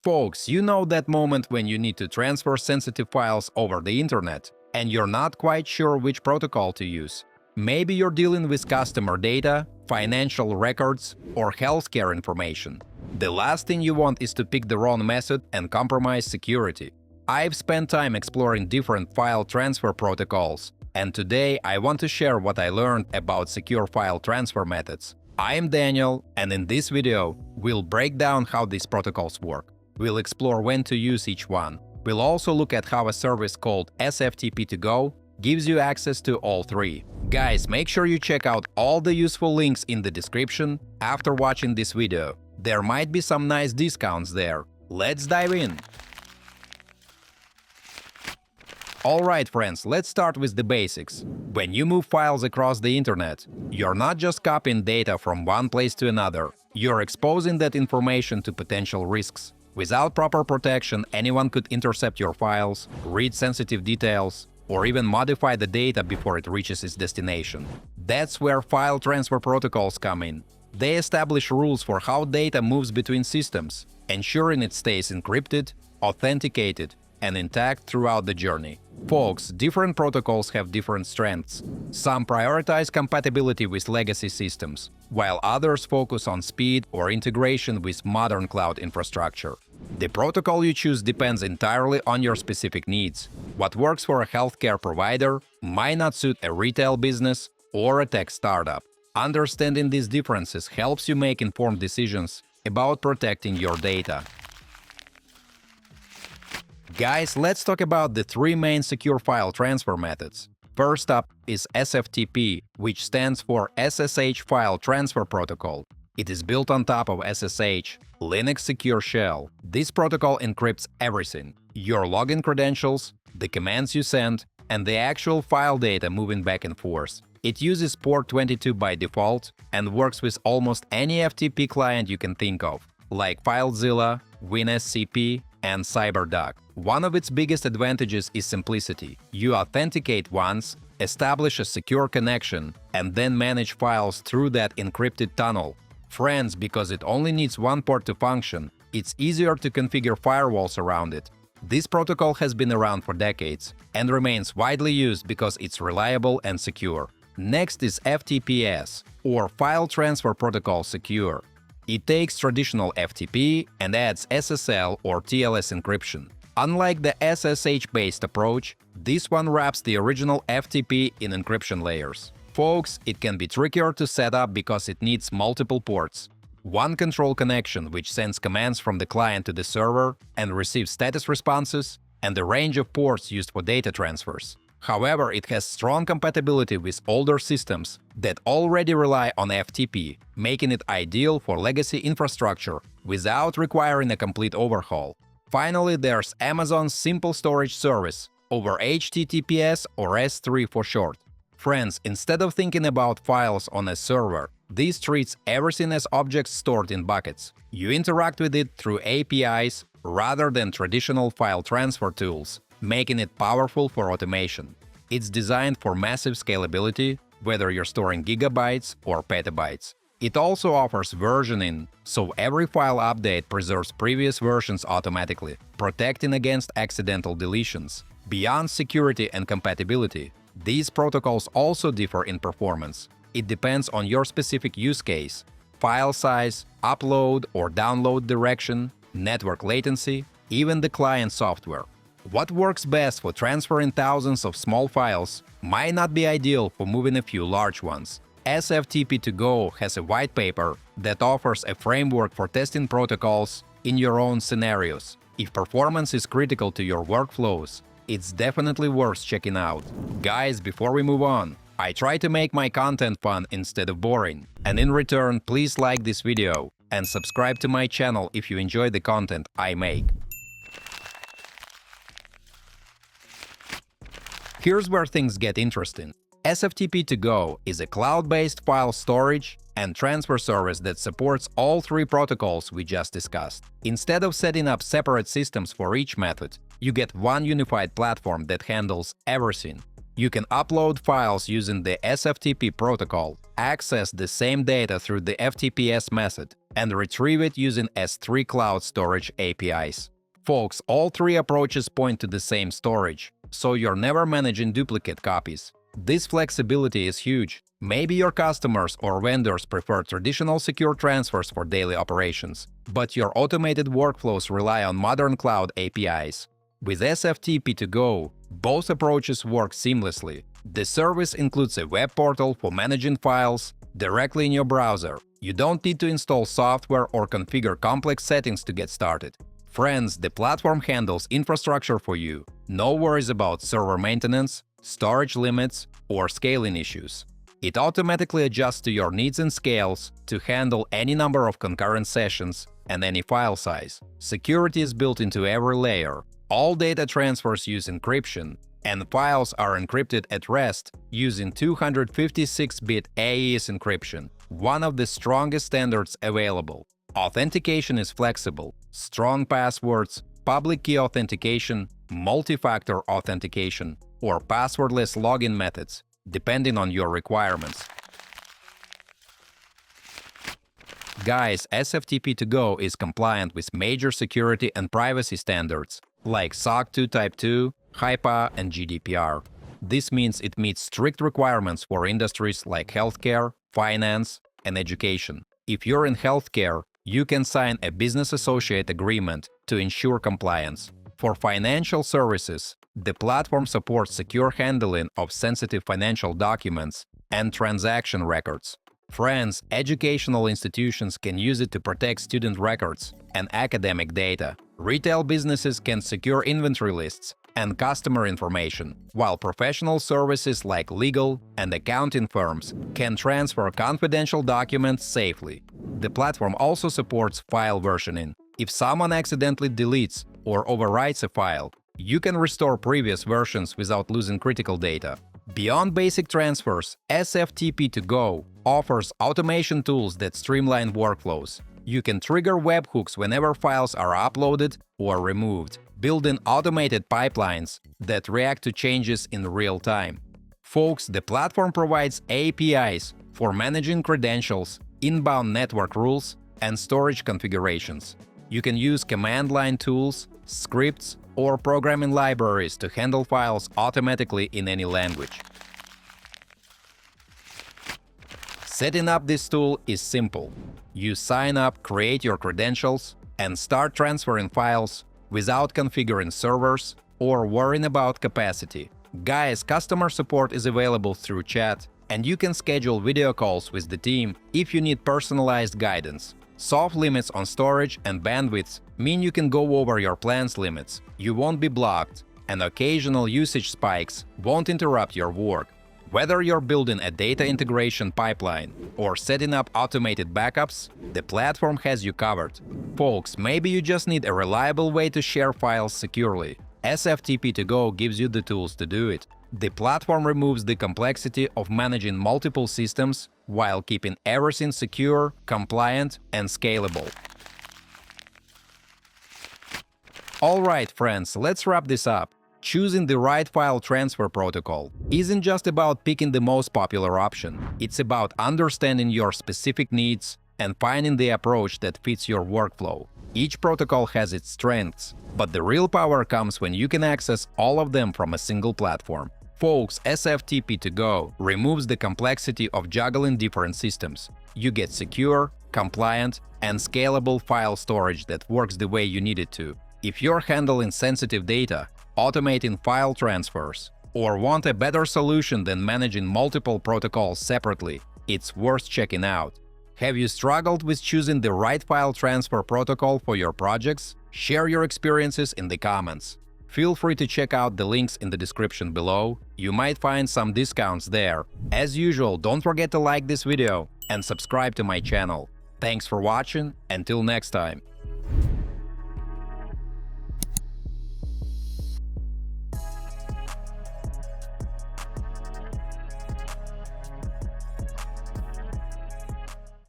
Folks, you know that moment when you need to transfer sensitive files over the internet, and you're not quite sure which protocol to use. Maybe you're dealing with customer data, financial records, or healthcare information. The last thing you want is to pick the wrong method and compromise security. I've spent time exploring different file transfer protocols, and today I want to share what I learned about secure file transfer methods. I am Daniel, and in this video, we'll break down how these protocols work. We'll explore when to use each one. We'll also look at how a service called SFTP To Go gives you access to all three. Guys, make sure you check out all the useful links in the description after watching this video. There might be some nice discounts there. Let's dive in! Alright friends, let's start with the basics. When you move files across the internet, you're not just copying data from one place to another, you're exposing that information to potential risks. Without proper protection, anyone could intercept your files, read sensitive details, or even modify the data before it reaches its destination. That's where file transfer protocols come in. They establish rules for how data moves between systems, ensuring it stays encrypted, authenticated, and intact throughout the journey. Folks, different protocols have different strengths. Some prioritize compatibility with legacy systems, while others focus on speed or integration with modern cloud infrastructure. The protocol you choose depends entirely on your specific needs. What works for a healthcare provider might not suit a retail business or a tech startup. Understanding these differences helps you make informed decisions about protecting your data. Guys, let's talk about the three main secure file transfer methods. First up is SFTP, which stands for SSH File Transfer Protocol. It is built on top of SSH, Linux Secure Shell. This protocol encrypts everything: your login credentials, the commands you send, and the actual file data moving back and forth. It uses port 22 by default and works with almost any FTP client you can think of, like FileZilla, WinSCP, and CyberDuck. One of its biggest advantages is simplicity. You authenticate once, establish a secure connection, and then manage files through that encrypted tunnel. Friends, because it only needs one port to function, it's easier to configure firewalls around it. This protocol has been around for decades and remains widely used because it's reliable and secure. Next is FTPS, or File Transfer Protocol Secure. It takes traditional FTP and adds SSL or TLS encryption. Unlike the SSH-based approach, this one wraps the original FTP in encryption layers. Folks, it can be trickier to set up because it needs multiple ports, one control connection which sends commands from the client to the server and receives status responses, and a range of ports used for data transfers. However, it has strong compatibility with older systems that already rely on FTP, making it ideal for legacy infrastructure without requiring a complete overhaul. Finally, there's Amazon's Simple Storage Service, over HTTPS or S3 for short. Friends, instead of thinking about files on a server, this treats everything as objects stored in buckets. You interact with it through APIs rather than traditional file transfer tools, making it powerful for automation. It's designed for massive scalability, whether you're storing gigabytes or petabytes. It also offers versioning, so every file update preserves previous versions automatically, protecting against accidental deletions. Beyond security and compatibility, these protocols also differ in performance. It depends on your specific use case, file size, upload or download direction, network latency, even the client software. What works best for transferring thousands of small files might not be ideal for moving a few large ones. SFTP To Go has a white paper that offers a framework for testing protocols in your own scenarios. If performance is critical to your workflows, it's definitely worth checking out. Guys, before we move on, I try to make my content fun instead of boring. And in return, please like this video and subscribe to my channel if you enjoy the content I make. Here's where things get interesting. SFTP To Go is a cloud-based file storage and transfer service that supports all three protocols we just discussed. Instead of setting up separate systems for each method, you get one unified platform that handles everything. You can upload files using the SFTP protocol, access the same data through the FTPS method, and retrieve it using S3 Cloud Storage APIs. Folks, all three approaches point to the same storage, so you're never managing duplicate copies. This flexibility is huge. Maybe your customers or vendors prefer traditional secure transfers for daily operations, but your automated workflows rely on modern cloud APIs. With SFTP To Go, both approaches work seamlessly. The service includes a web portal for managing files directly in your browser. You don't need to install software or configure complex settings to get started. Friends, the platform handles infrastructure for you. No worries about server maintenance, storage limits, or scaling issues. It automatically adjusts to your needs and scales to handle any number of concurrent sessions and any file size. Security is built into every layer. All data transfers use encryption, and files are encrypted at rest using 256-bit AES encryption, one of the strongest standards available. Authentication is flexible. Strong passwords, public key authentication, multi-factor authentication, or passwordless login methods, depending on your requirements. Guys, SFTP To Go is compliant with major security and privacy standards like SOC 2 Type 2, HIPAA, and GDPR. This means it meets strict requirements for industries like healthcare, finance, and education. If you're in healthcare, you can sign a business associate agreement to ensure compliance. For financial services, the platform supports secure handling of sensitive financial documents and transaction records. Friends, educational institutions can use it to protect student records and academic data. Retail businesses can secure inventory lists and customer information, while professional services like legal and accounting firms can transfer confidential documents safely. The platform also supports file versioning. If someone accidentally deletes or overwrites a file, you can restore previous versions without losing critical data. Beyond basic transfers, SFTP To Go offers automation tools that streamline workflows. You can trigger webhooks whenever files are uploaded or removed, building automated pipelines that react to changes in real time. Folks, the platform provides APIs for managing credentials, inbound network rules, and storage configurations. You can use command line tools, scripts, or programming libraries to handle files automatically in any language. Setting up this tool is simple. You sign up, create your credentials, and start transferring files without configuring servers or worrying about capacity. Guys, customer support is available through chat, and you can schedule video calls with the team if you need personalized guidance. Soft limits on storage and bandwidth mean you can go over your plan's limits, you won't be blocked, and occasional usage spikes won't interrupt your work. Whether you're building a data integration pipeline or setting up automated backups, the platform has you covered. Folks, maybe you just need a reliable way to share files securely. SFTP To Go gives you the tools to do it. The platform removes the complexity of managing multiple systems while keeping everything secure, compliant, and scalable. Alright, friends, let's wrap this up. Choosing the right file transfer protocol isn't just about picking the most popular option. It's about understanding your specific needs and finding the approach that fits your workflow. Each protocol has its strengths, but the real power comes when you can access all of them from a single platform. Folks, SFTP To Go removes the complexity of juggling different systems. You get secure, compliant, and scalable file storage that works the way you need it to. If you're handling sensitive data, automating file transfers, or want a better solution than managing multiple protocols separately, it's worth checking out. Have you struggled with choosing the right file transfer protocol for your projects? Share your experiences in the comments. Feel free to check out the links in the description below. You might find some discounts there. As usual, don't forget to like this video and subscribe to my channel. Thanks for watching. Until next time.